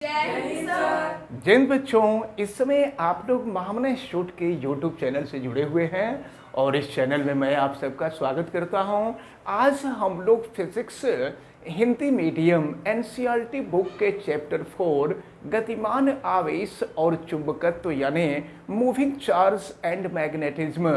जय हिंद सर। जिन बच्चों इस समय आप लोग महामना इंस्टीट्यूट के यूट्यूब चैनल से जुड़े हुए हैं और इस चैनल में मैं आप सबका स्वागत करता हूं। आज हम लोग physics Hindi medium NCERT book के चैप्टर 4 गतिमान आवेश और चुंबकत्व यानी मूविंग चार्ज एंड मैग्नेटिज्म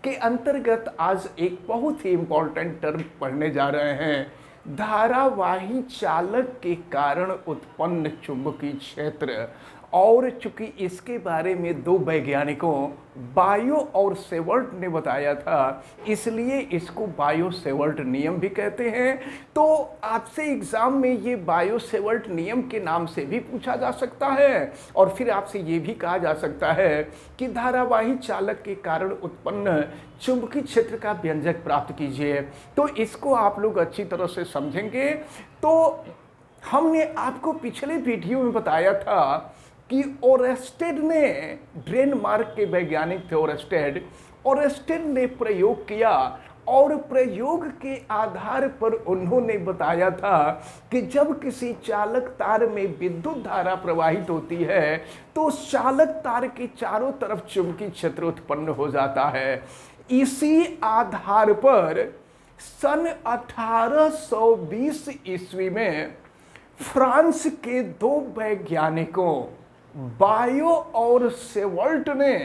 के अंतर्गत आज एक बहुत ही इम्पोर्टेंट टर्म पढ़ने जा रहे हैं। धारावाही चालक के कारण उत्पन्न चुंबकीय क्षेत्र। और चूंकि इसके बारे में दो वैज्ञानिकों बायो और सेवर्ट ने बताया था, इसलिए इसको बायो सेवर्ट नियम भी कहते हैं। तो आपसे एग्जाम में ये बायो सेवर्ट नियम के नाम से भी पूछा जा सकता है और फिर आपसे ये भी कहा जा सकता है कि धारावाही चालक के कारण उत्पन्न चुंबकीय क्षेत्र का व्यंजक प्राप्त कीजिए। तो इसको आप लोग अच्छी तरह से समझेंगे। तो हमने आपको पिछले वीडियो में बताया था कि ओरेस्टेड ने, डेनमार्क के वैज्ञानिक थे ओरेस्टेड ने प्रयोग किया और प्रयोग के आधार पर उन्होंने बताया था कि जब किसी चालक तार में विद्युत धारा प्रवाहित होती है तो उस चालक तार के चारों तरफ चुंबकीय क्षेत्र उत्पन्न हो जाता है। इसी आधार पर सन 1820 ईस्वी में फ्रांस के दो वैज्ञानिकों बायो और सेवर्ट ने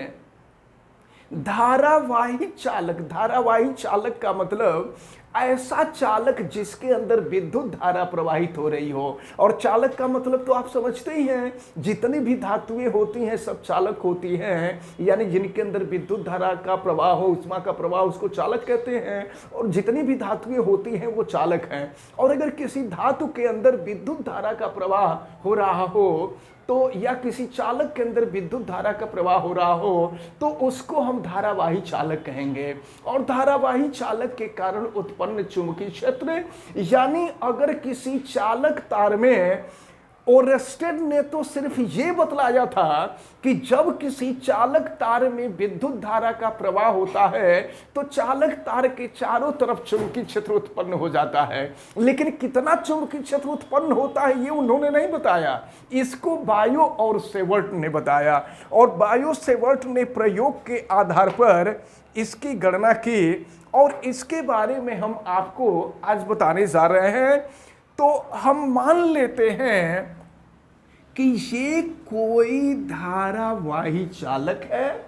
धारावाही चालक का मतलब ऐसा चालक जिसके अंदर विद्युत धारा प्रवाहित हो रही हो। और चालक का मतलब तो आप समझते ही हैं, जितनी भी धातुएं होती हैं सब चालक होती हैं, यानी जिनके अंदर विद्युत धारा का प्रवाह हो, उष्मा का प्रवाह, उसको चालक कहते हैं। और जितनी भी धातुएं होती हैं वो चालक हैं। और अगर किसी धातु के अंदर विद्युत धारा का प्रवाह हो रहा हो तो, या किसी चालक के अंदर विद्युत धारा का प्रवाह हो रहा हो तो उसको हम धारावाही चालक कहेंगे। और धारावाही चालक के कारण उत्पन्न चुंबकीय क्षेत्र, यानी अगर किसी चालक तार में, ओरेस्टेड ने तो सिर्फ ये बतलाया था कि जब किसी चालक तार में विद्युत धारा का प्रवाह होता है तो चालक तार के चारों तरफ चुंबकीय क्षेत्र उत्पन्न हो जाता है, लेकिन कितना चुंबकीय क्षेत्र उत्पन्न होता है ये उन्होंने नहीं बताया। इसको बायो और सेवर्ट ने बताया और बायो सेवर्ट ने प्रयोग के आधार पर इसकी गणना की और इसके बारे में हम आपको आज बताने जा रहे हैं। तो हम मान लेते हैं कि ये कोई धारावाही चालक है,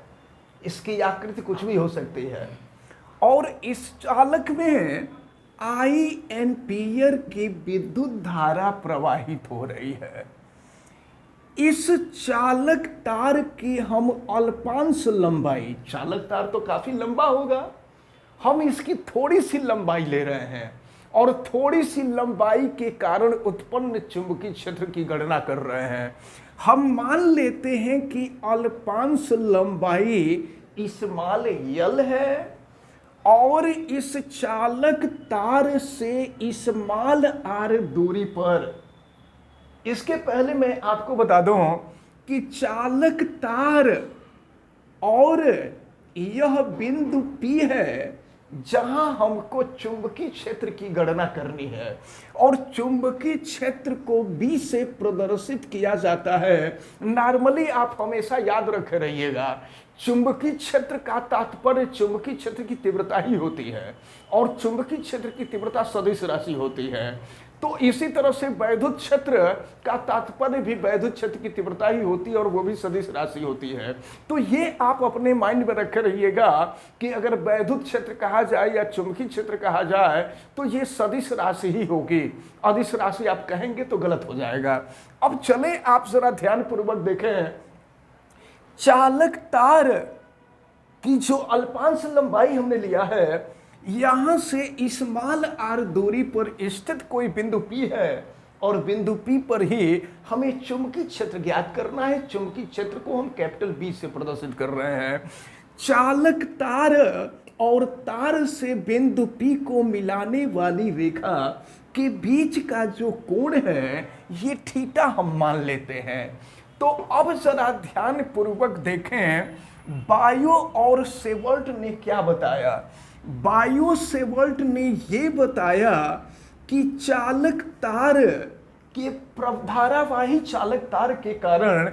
इसकी आकृति कुछ भी हो सकती है और इस चालक में आई एम्पीयर की विद्युत धारा प्रवाहित हो रही है। इस चालक तार की हम अल्पांश लंबाई, चालक तार तो काफी लंबा होगा, हम इसकी थोड़ी सी लंबाई ले रहे हैं और थोड़ी सी लंबाई के कारण उत्पन्न चुंबकीय क्षेत्र की गणना कर रहे हैं। हम मान लेते हैं कि अल्पांश लंबाई स्मॉल एल है और इस चालक तार से स्मॉल आर दूरी पर, इसके पहले मैं आपको बता दूं कि चालक तार और यह बिंदु P है जहां हमको चुंबकीय क्षेत्र की गणना करनी है। और चुंबकीय क्षेत्र को B से प्रदर्शित किया जाता है। नॉर्मली आप हमेशा याद रखे रहिएगा, चुंबकीय क्षेत्र का तात्पर्य चुंबकीय क्षेत्र की तीव्रता ही होती है और चुंबकीय क्षेत्र की तीव्रता सदिश राशि होती है। तो इसी तरह से वैद्युत क्षेत्र का तात्पर्य भी वैद्युत क्षेत्र की तीव्रता ही होती है और वो भी सदिश राशि होती है। तो ये आप अपने माइंड में रखे रहिएगा कि अगर वैद्युत क्षेत्र कहा जाए या चुंबकीय क्षेत्र कहा जाए तो ये सदिश राशि ही होगी, अदिश राशि आप कहेंगे तो गलत हो जाएगा। अब चले आप जरा ध्यानपूर्वक देखें, चालक तार की जो अल्पांश लंबाई हमने लिया है, यहां से स्मॉल आर दूरी पर स्थित कोई बिंदु P है और बिंदु P पर ही हमें चुंबकीय क्षेत्र ज्ञात करना है। चुंबकीय क्षेत्र को हम कैपिटल B से प्रदर्शित कर रहे हैं। चालक तार और तार से बिंदु P को मिलाने वाली रेखा के बीच का जो कोण है ये थीटा हम मान लेते हैं। तो अब जरा ध्यान पूर्वक देखें, बायो और सेवर्ट ने क्या बताया। बायो सेवर्ट ने ये बताया कि चालक तार कि धारावाही चालक तार के कारण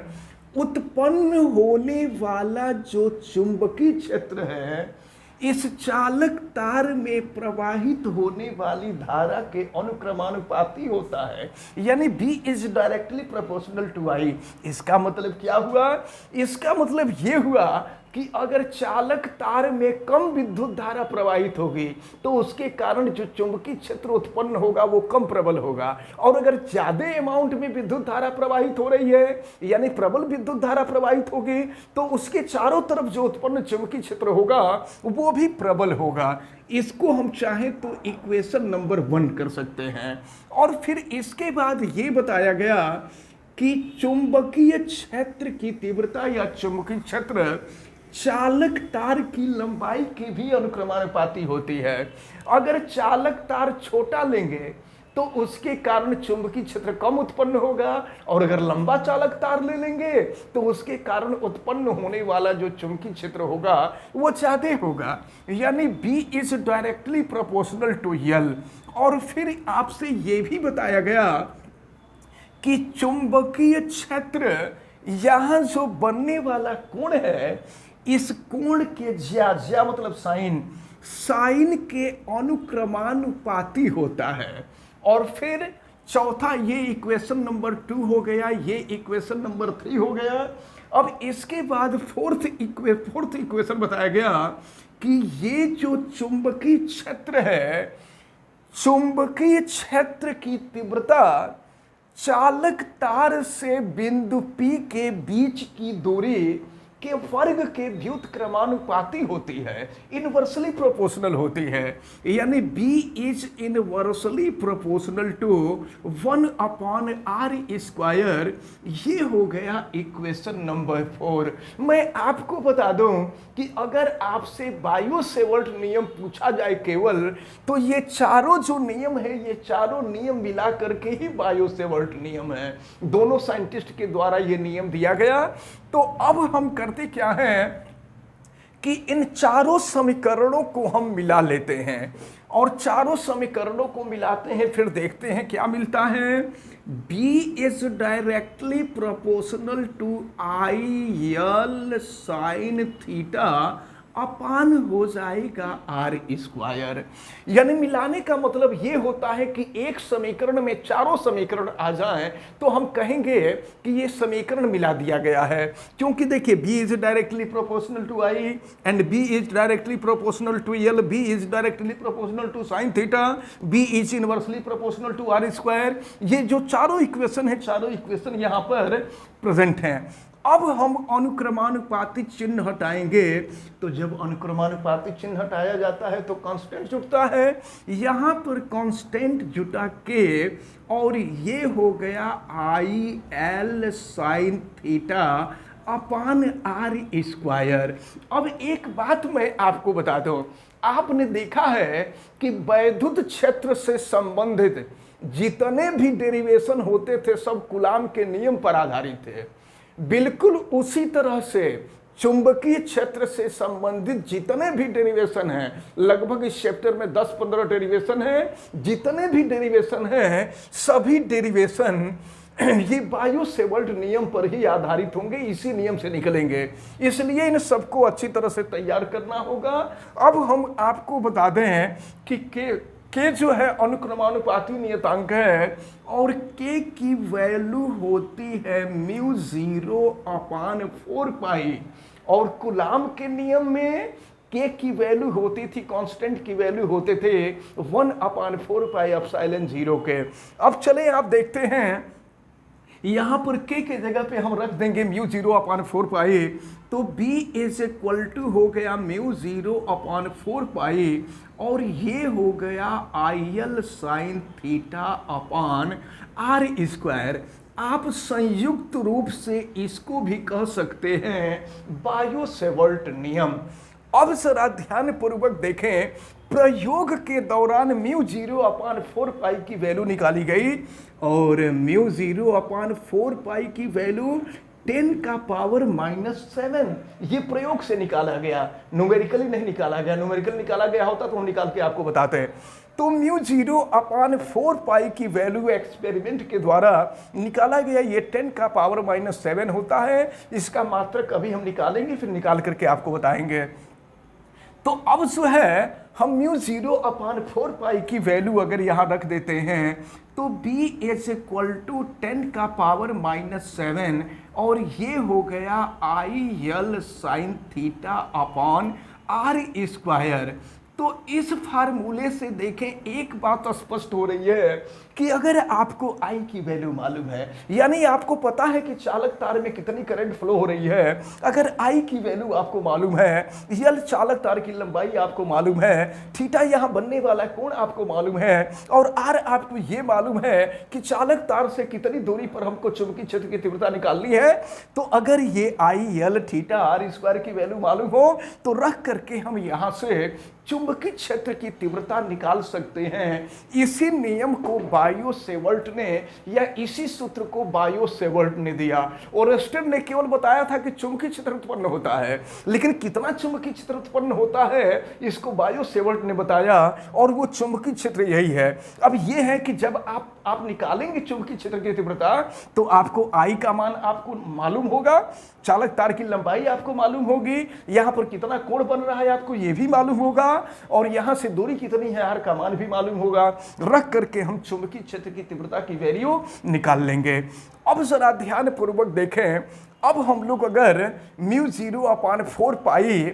उत्पन्न होने वाला जो चुंबकीय क्षेत्र है इस चालक तार में प्रवाहित होने वाली धारा के अनुक्रमानुपाती होता है, यानी B is directly proportional to I। इसका मतलब क्या हुआ? इसका मतलब ये हुआ कि अगर चालक तार में कम विद्युत धारा प्रवाहित होगी तो उसके कारण जो चुंबकीय क्षेत्र उत्पन्न होगा वो कम प्रबल होगा, और अगर ज्यादा अमाउंट में विद्युत धारा प्रवाहित हो रही है यानी प्रबल विद्युत धारा प्रवाहित होगी तो उसके चारों तरफ जो उत्पन्न चुंबकीय क्षेत्र होगा वो भी प्रबल होगा। इसको हम चाहें तो इक्वेशन नंबर 1 कर सकते हैं। और फिर इसके बाद ये बताया गया कि चुंबकीय क्षेत्र की तीव्रता या चुंबकीय क्षेत्र चालक तार की लंबाई की भी अनुक्रमानुपाती होती है। अगर चालक तार छोटा लेंगे तो उसके कारण चुंबकीय क्षेत्र कम उत्पन्न होगा, और अगर लंबा चालक तार ले लेंगे तो उसके कारण उत्पन्न होने वाला जो चुंबकीय क्षेत्र होगा वो ज्यादा होगा, यानी B is directly proportional to L। और फिर आपसे ये भी बताया गया कि चुंबकीय क्षेत्र यहां जो बनने वाला कोण है इस कोण के ज्या मतलब साइन के अनुक्रमानुपाती होता है। और फिर चौथा ये इक्वेशन नंबर 2 हो गया, ये इक्वेशन नंबर 3 हो गया। अब इसके बाद फोर्थ इक्वेशन बताया गया कि ये जो चुंबकीय क्षेत्र है, चुंबकीय क्षेत्र की तीव्रता चालक तार से बिंदु P के बीच की दूरी के वर्ग के व्युत्क्रमानुपाती होती है, इनवर्सली प्रोपोर्शनल होती है, यानी B is inversely proportional to 1/r²। ये हो गया इक्वेशन नंबर 4। मैं आपको बता दूं कि अगर आपसे बायो-सेवर्ट नियम पूछा जाए केवल, तो ये चारों जो नियम है ये चारों नियम मिला करके ही बायो-सेवर्ट नियम है। दोनों साइंटिस्ट के द्वारा ये नियम दिया गया। तो अब हम करते क्या हैं कि इन चारों समीकरणों को हम मिला लेते हैं, और चारों समीकरणों को मिलाते हैं, फिर देखते हैं क्या मिलता है। B is directly proportional to IL sine theta upon हो जाएगा R²। यानी मिलाने का मतलब ये होता है कि एक समीकरण में चारों समीकरण आ जाएं तो हम कहेंगे कि ये समीकरण मिला दिया गया है, क्योंकि देखिए B is directly proportional to I and B is directly proportional to L, B is directly proportional to sine theta, B is inversely proportional to R²। ये जो चारों इक्वेशन है, चारों इक्वेशन यहाँ पर प्रेजेंट हैं। अब हम अनुक्रमानुपाती चिन्ह हटाएंगे, तो जब अनुक्रमानुपाती चिन्ह हटाया जाता है तो कांस्टेंट जुटता है। यहाँ पर कांस्टेंट जुटा के और ये हो गया IL साइन थीटा अपान R²। अब एक बात मैं आपको बता दूं, आपने देखा है कि वैद्युत क्षेत्र से संबंधित जितने भी डेरिवेशन होते थे सब कूलाम के नियम पर आधारित थे। बिल्कुल उसी तरह से चुंबकीय क्षेत्र से संबंधित जितने भी डेरिवेशन हैं, लगभग इस चैप्टर में 10-15 डेरिवेशन हैं, जितने भी डेरिवेशन हैं सभी डेरिवेशन ये बायो-सेवर्ट नियम पर ही आधारित होंगे, इसी नियम से निकलेंगे। इसलिए इन सबको अच्छी तरह से तैयार करना होगा। अब हम आपको बता दें कि के जो है अनुक्रमानुपाती नियतांक है, और के की वैल्यू होती है μ0/4π, और कूलाम के नियम में के की वैल्यू होती थी, कांस्टेंट की वैल्यू होते थे 1/4πε0 के। अब चले आप देखते हैं यहाँ पर के जगह पे हम रख देंगे μ0/4π, तो B इज इक्वल टू हो गया μ0/4π, और ये हो गया IL साइन थीटा अपान R²। आप संयुक्त रूप से इसको भी कह सकते हैं बायो-सेवर्ट नियम। अब जरा ध्यान पूर्वक देखें, प्रयोग के दौरान μ0/4π की वैल्यू निकाली गई, और μ0/4π की वैल्यू 10⁻⁻7 ये प्रयोग से निकाला गया, न्यूमेरिकली नहीं निकाला गया। न्यूमेरिकल निकाला गया होता तो हम निकाल के आपको बताते हैं। तो म्यू 0/4 की वैल्यू एक्सपेरिमेंट के द्वारा निकाला गया, ये 10⁻⁻7 होता है। इसका मात्रक अभी हम निकालेंगे, फिर निकाल करके आपको बताएंगे। तो अब जो है हम म्यू 0/4 की वैल्यू अगर यहां रख देते हैं तो b इज इक्वल टू 10⁻⁻7 और ये हो गया IL sin theta upon r square. तो इस फार्मूले से देखें एक बात स्पष्ट हो रही है कि अगर आपको I की वैल्यू मालूम है, यानी आपको पता है कि चालक तार में कितनी करंट फ्लो हो रही है, अगर I की वैल्यू आपको मालूम है, L चालक तार की लंबाई आपको मालूम है, थीटा यहाँ बनने वाला कोण आपको मालूम है और R आपको ये मालूम है कि चालक तार से कितनी दूरी पर हमको चुंबकीय क्षेत्र की तीव्रता निकालनी है। तो अगर ये I L theta R square की वैल्यू मालूम हो तो रख करके हम यहाँ से चुंबकीय क्षेत्र की तीव्रता निकाल सकते हैं। इसी नियम को बायो सेवर्ट ने या इसी सूत्र को बायो सेवर्ट ने दिया। ओरेस्टर ने केवल बताया था कि चुंबकीय क्षेत्र उत्पन्न होता है, लेकिन कितना चुंबकीय क्षेत्र उत्पन्न होता है इसको बायो सेवर्ट ने बताया और वो चुंबकीय क्षेत्र यही है। अब ये है कि जब आप निकालेंगे चुंबकीय क्षेत्र की तीव्रता तो आपको I का मान आपको मालूम होगा, चालक तार की लंबाई आपको मालूम होगी, यहां पर कितना कोण बन रहा है आपको ये भी मालूम होगा और यहां से दूरी कितनी है R का मान भी मालूम होगा। रख करके हम चुंबकीय क्षेत्र की तीव्रता की वैल्यू निकाल लेंगे। अब जरा ध्यान पूर्वक देखें, अब हम लोग अगर म्यू 0/4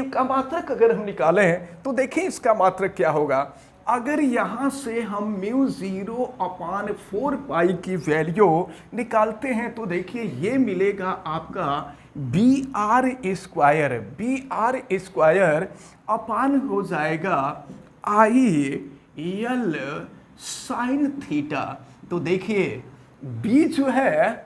का मात्रक अगर हम निकालें तो देखिए इसका मात्रक क्या होगा। अगर यहां से हम म्यू 0/4 की वैल्यू निकालते हैं तो देखिए ये मिलेगा आपका BR स्क्वायर अपान हो जाएगा IL साइन थीटा। तो देखिए B जो है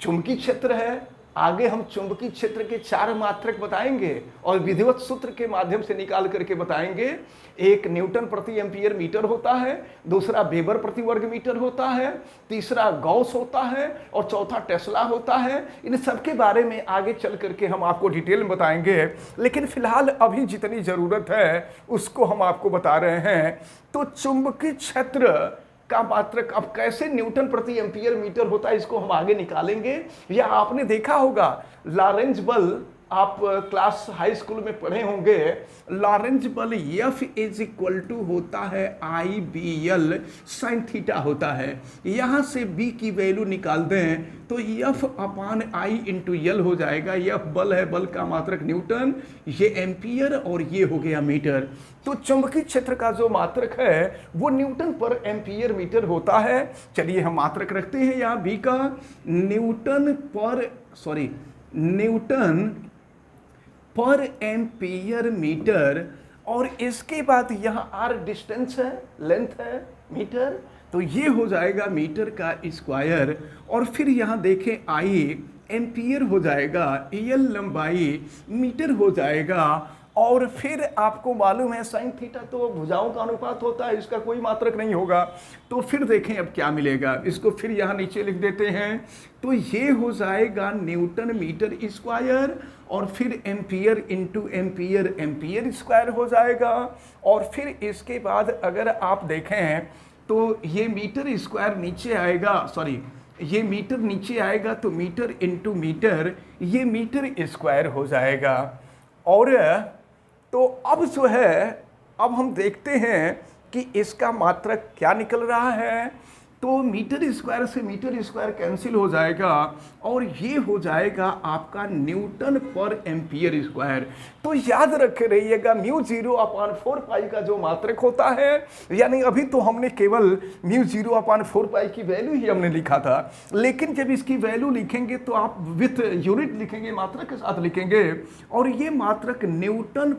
चुंबकीय क्षेत्र है, आगे हम चुंबकीय क्षेत्र के 4 मात्रक बताएंगे और विधिवत सूत्र के माध्यम से निकाल करके बताएंगे। एक न्यूटन प्रति एम्पियर मीटर होता है, दूसरा वेबर प्रति वर्ग मीटर होता है, तीसरा गॉस होता है और चौथा टेस्ला होता है। इन सब के बारे में आगे चल करके हम आपको डिटेल में बताएंगे, लेकिन फिलहाल अभी जितनी जरूरत है उसको हम आपको बता रहे हैं। तो चुंबकीय क्षेत्र का मात्रक अब कैसे न्यूटन प्रति एम्पियर मीटर होता है इसको हम आगे निकालेंगे। या आपने देखा होगा लॉरेंज बल, आप क्लास हाई स्कूल में पढ़े होंगे, लॉरेंज बल F इज इक्वल टू होता है IBL साइन थीटा होता है। यहां से B की वैल्यू निकाल दें तो F upon I into L हो जाएगा। F बल है, बल का मात्रक न्यूटन, ये एम्पियर और ये हो गया मीटर। तो चुंबकीय क्षेत्र का जो मात्रक है वो न्यूटन पर एम्पियर मीटर होता है। चलिए हम मात्रक रखते हैं यहाँ B का न्यूटन पर एम्पियर मीटर और इसके बाद यहाँ R डिस्टेंस है, लेंथ है मीटर, तो ये हो जाएगा मीटर का स्क्वायर और फिर यहाँ देखें I एम्पियर हो जाएगा, EL लंबाई मीटर हो जाएगा और फिर आपको मालूम है साइन थीटा तो भुजाओं का अनुपात होता है, इसका कोई मात्रक नहीं होगा। तो फिर देखें अब क्या मिलेगा, इसको फिर यहाँ नीचे लिख देते हैं। तो ये हो जाएगा न्यूटन मीटर स्क्वायर और फिर ampere into ampere, ampere square हो जाएगा और फिर इसके बाद अगर आप देखें तो ये मीटर स्क्वायर नीचे आएगा, ये मीटर नीचे आएगा तो मीटर इंटू मीटर, ये मीटर स्क्वायर हो जाएगा। और तो अब जो है अब हम देखते हैं कि इसका मात्रक क्या निकल रहा है। तो मीटर स्क्वायर से मीटर स्क्वायर कैंसिल हो जाएगा और ये हो जाएगा आपका न्यूटन पर एम्पियर स्क्वायर। तो याद रख रहिएगा म्यू 0/4 का जो मात्रक होता है, यानी अभी तो हमने केवल म्यू 0/4 की वैल्यू ही हमने लिखा था, लेकिन जब इसकी वैल्यू लिखेंगे तो आप विथ यूनिट लिखेंगे, मात्रक के साथ लिखेंगे और ये मात्रक न्यूटन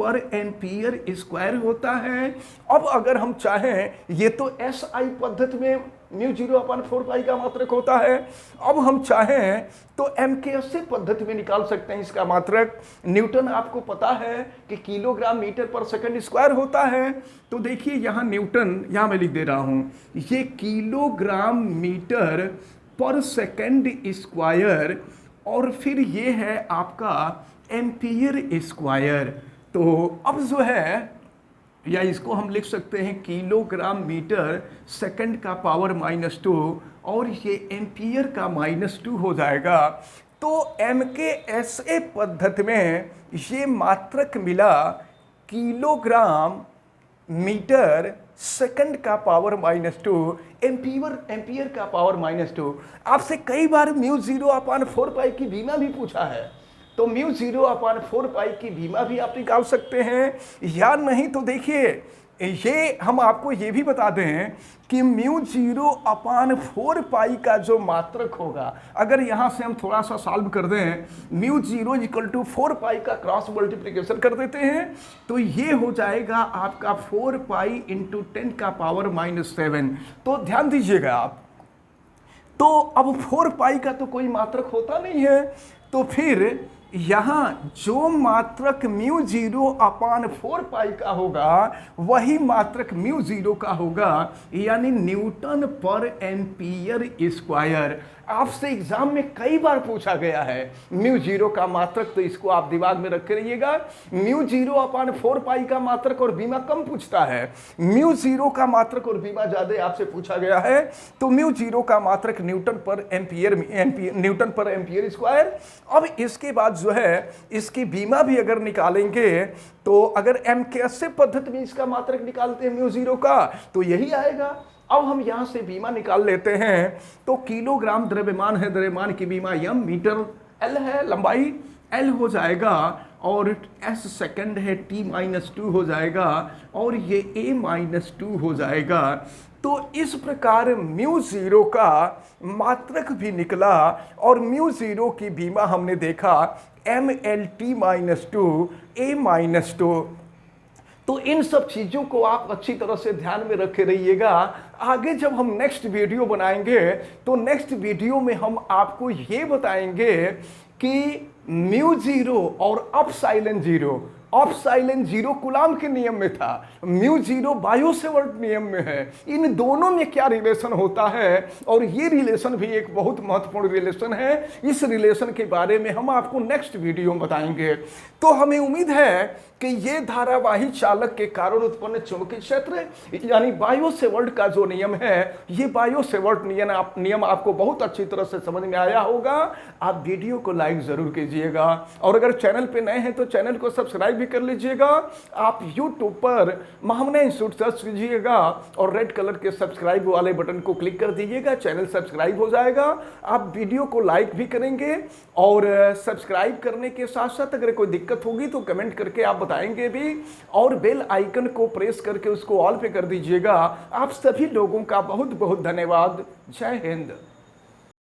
पर एम्पियर स्क्वायर होता है। अब अगर हम चाहें, ये तो SI पद्धति में म्यू 0/4 का मात्रक होता है, अब हम चाहें तो MKSC पद्धति में निकाल सकते हैं इसका मात्रक। न्यूटन आपको पता है कि किलोग्राम मीटर पर सेकंड स्क्वायर होता है। तो देखिए यहाँ न्यूटन, यहाँ मैं लिख दे रहा हूँ, ये किलोग्राम मीटर पर सेकंड स्क्वायर और फिर ये है आपका एम्पियर स्क्वायर। तो अब जो है, या इसको हम लिख सकते हैं किलोग्राम मीटर सेकंड का पावर -2 और ये एम्पियर का -2 हो जाएगा। तो MKSA पद्धति में ये मात्रक मिला किलोग्राम मीटर सेकंड का पावर -2 एम्पियर का पावर -2। आपसे कई बार μ0/4 की बीमा भी पूछा है, तो μ0/4 की बीमा भी आप निकाल सकते हैं, या नहीं तो देखिए ये हम आपको ये भी बता दें कि μ0/4 का जो मात्रक होगा, अगर यहाँ से हम थोड़ा सा सॉल्व कर दें, μ0 = 4 का क्रॉस मल्टीप्लिकेशन कर देते हैं, तो ये हो जाएगा आपका 4 × 10⁻⁻⁷। तो ध्यान दीजिएगा आप, तो अब 4 का तो कोई मात्रक होता नहीं है, तो फिर यहाँ जो मात्रक μ0/4 का होगा वही मात्रक μ0 का होगा, यानी न्यूटन पर एम्पियर स्क्वायर। आपसे एग्जाम में कई बार पूछा गया है μ0 का मात्रक, तो इसको आप दिमाग में रखे रहिएगा। μ0/4 का मात्रक और बीमा कम पूछता है, μ0 का मात्रक और बीमा ज्यादा आपसे पूछा गया है। तो μ0 का मात्रक न्यूटन पर एम्पियर स्क्वायर। अब इसके बाद जो है इसकी बीमा भी अगर निकालेंगे, तो अगर MKSA पद्धति में इसका मात्रक निकालते हैं μ0 का, तो यही आएगा। अब हम यहां से बीमा निकाल लेते हैं, तो किलोग्राम द्रव्यमान है, द्रव्यमान की बीमा m, मीटर l है, लंबाई l हो जाएगा, और s सेकंड है, t-2 हो जाएगा, और ये a-2 हो जाएगा। तो इस प्रकार μ0 का मात्रक भी निकला, और μ0 की बीमा हमने देखा mLt-2 a-2। तो इन सब चीज़ों को आप अच्छी तरह से ध्यान में रखे रहिएगा। आगे जब हम नेक्स्ट वीडियो बनाएंगे, तो नेक्स्ट वीडियो में हम आपको ये बताएंगे कि μ0 और अपसाइलन जीरो कूलाम के नियम में था, μ0 बायो-सेवर्ट नियम में है। इन दोनों में क्या रिलेशन होता है, और ये रिलेशन भी एक बहुत महत्वपूर्ण रिलेशन है। इस रिलेशन के बारे में हम आपको नेक्स्ट वीडियो में बताएंगे। तो हमें उम्मीद है कि ये धारावाही चालक के कारण उत्पन्न चुंबकीय क्षेत्र, यानी बायो-सेवर्ट का जो नियम है, ये बायो-सेवर्ट नियम आपको बहुत अच्छी तरह से समझ में आया होगा। आप वीडियो को लाइक जरूर कीजिएगा, और अगर चैनल पे नए हैं तो चैनल को सब्सक्राइब भी कर लीजिएगा। आप YouTube पर महामना इंस्टीट्यूट सर्च कीजिएगा और रेड कलर के सब्सक्राइब वाले बटन को क्लिक कर दीजिएगा, चैनल सब्सक्राइब हो जाएगा। आप वीडियो को लाइक भी करेंगे, और सब्सक्राइब करने के साथ साथ अगर कोई दिक्कत होगी तो कमेंट करके आप बताएंगे भी, और बेल आइकन को प्रेस करके उसको ऑल पे कर दीजिएगा। आप सभी लोगों का बहुत बहुत धन्यवाद। जय हिंद।